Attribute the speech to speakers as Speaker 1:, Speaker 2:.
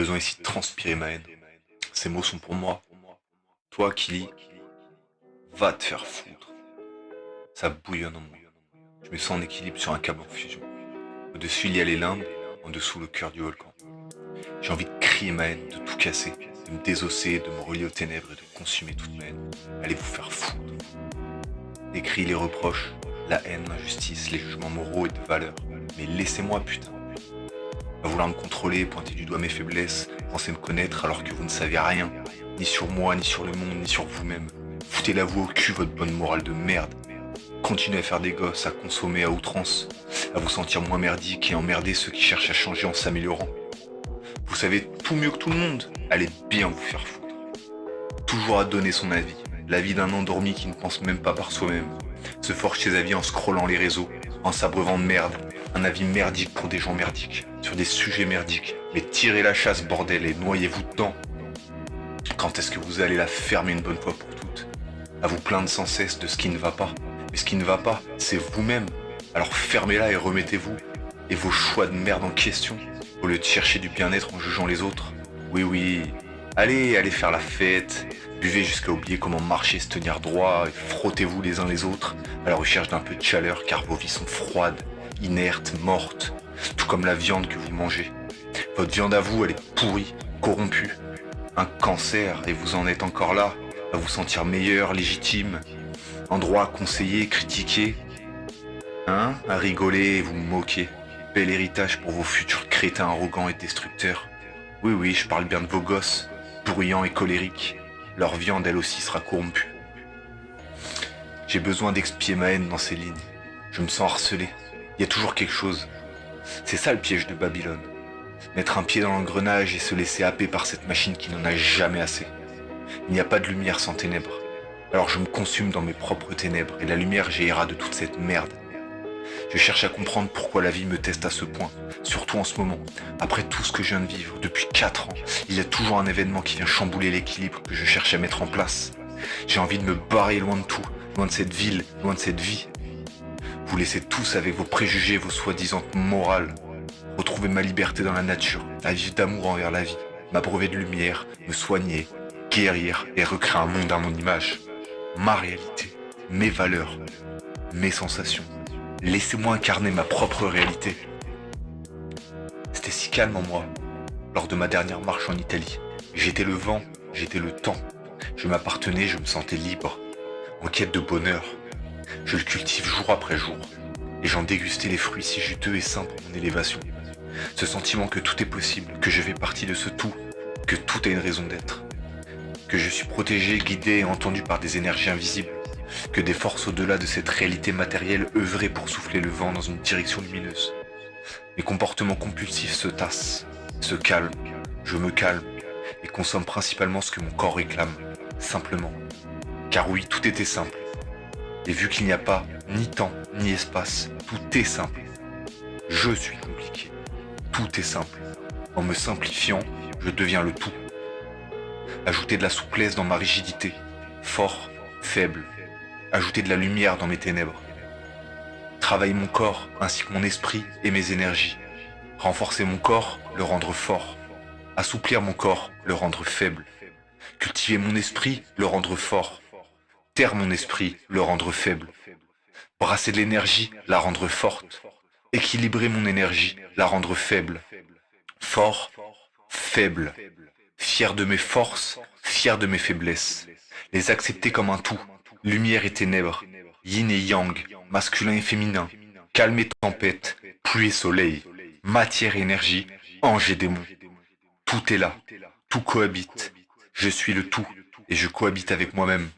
Speaker 1: Besoin ici de transpirer ma haine. Ces mots sont pour moi. Toi qui lis, va te faire foutre. Ça bouillonne en moi. Je me sens en équilibre sur un câble en fusion. Au-dessus, il y a les limbes, en dessous, le cœur du volcan. J'ai envie de crier ma haine, de tout casser, de me désosser, de me relier aux ténèbres et de consumer toute ma haine. Allez vous faire foutre. Les cris, les reproches, la haine, l'injustice, les jugements moraux et de valeur. Mais laissez-moi, putain. À vouloir me contrôler, pointer du doigt mes faiblesses, penser me connaître alors que vous ne savez rien, ni sur moi, ni sur le monde, ni sur vous-même. Foutez-la vous au cul, votre bonne morale de merde. Continuez à faire des gosses, à consommer à outrance, à vous sentir moins merdique et emmerder ceux qui cherchent à changer en s'améliorant. Vous savez tout mieux que tout le monde, allez bien vous faire foutre. Toujours à donner son avis, l'avis d'un endormi qui ne pense même pas par soi-même, se forge ses avis en scrollant les réseaux, en s'abreuvant de merde, un avis merdique pour des gens merdiques, sur des sujets merdiques. Mais tirez la chasse, bordel, et noyez-vous dedans. Quand est-ce que vous allez la fermer une bonne fois pour toutes? À vous plaindre sans cesse de ce qui ne va pas. Mais ce qui ne va pas, c'est vous-même. Alors fermez-la et remettez-vous. Et vos choix de merde en question, au lieu de chercher du bien-être en jugeant les autres. Oui, oui. Allez faire la fête. Buvez jusqu'à oublier comment marcher, se tenir droit, et frottez-vous les uns les autres à la recherche d'un peu de chaleur car vos vies sont froides, inertes, mortes, tout comme la viande que vous mangez. Votre viande à vous, elle est pourrie, corrompue, un cancer et vous en êtes encore là, à vous sentir meilleur, légitime, en droit à conseiller, critiquer, hein, à rigoler et vous moquer. Bel héritage pour vos futurs crétins arrogants et destructeurs. Oui, oui, je parle bien de vos gosses, bruyants et colériques. Leur viande, elle aussi, sera corrompue. J'ai besoin d'expier ma haine dans ces lignes. Je me sens harcelé. Il y a toujours quelque chose. C'est ça le piège de Babylone. Mettre un pied dans l'engrenage et se laisser happer par cette machine qui n'en a jamais assez. Il n'y a pas de lumière sans ténèbres. Alors je me consume dans mes propres ténèbres et la lumière jaillira de toute cette merde. Je cherche à comprendre pourquoi la vie me teste à ce point, surtout en ce moment. Après tout ce que je viens de vivre, depuis 4 ans, il y a toujours un événement qui vient chambouler l'équilibre que je cherche à mettre en place. J'ai envie de me barrer loin de tout, loin de cette ville, loin de cette vie. Vous laissez tous avec vos préjugés, vos soi-disant morales. Retrouver ma liberté dans la nature, à vivre d'amour envers la vie, m'abreuver de lumière, me soigner, guérir et recréer un monde à mon image. Ma réalité, mes valeurs, mes sensations. Laissez-moi incarner ma propre réalité. C'était si calme en moi, lors de ma dernière marche en Italie. J'étais le vent, j'étais le temps. Je m'appartenais, je me sentais libre, en quête de bonheur. Je le cultive jour après jour, et j'en dégustais les fruits si juteux et sains pour mon élévation. Ce sentiment que tout est possible, que je fais partie de ce tout, que tout a une raison d'être. Que je suis protégé, guidé et entendu par des énergies invisibles. Que des forces au-delà de cette réalité matérielle œuvraient pour souffler le vent dans une direction lumineuse. Mes comportements compulsifs se tassent, se calment, je me calme et consomme principalement ce que mon corps réclame, simplement. Car oui, tout était simple. Et vu qu'il n'y a pas ni temps ni espace, tout est simple. Je suis compliqué. Tout est simple. En me simplifiant, je deviens le tout. Ajouter de la souplesse dans ma rigidité, fort, faible. Ajouter de la lumière dans mes ténèbres. Travailler mon corps ainsi que mon esprit et mes énergies. Renforcer mon corps, le rendre fort. Assouplir mon corps, le rendre faible. Cultiver mon esprit, le rendre fort. Taire mon esprit, le rendre faible. Brasser de l'énergie, la rendre forte. Équilibrer mon énergie, la rendre faible. Fort, faible. Fier de mes forces, fier de mes faiblesses. Les accepter comme un tout. Lumière et ténèbres, yin et yang, masculin et féminin, calme et tempête, pluie et soleil, matière et énergie, ange et démon. Tout est là, tout cohabite. Je suis le tout et je cohabite avec moi-même.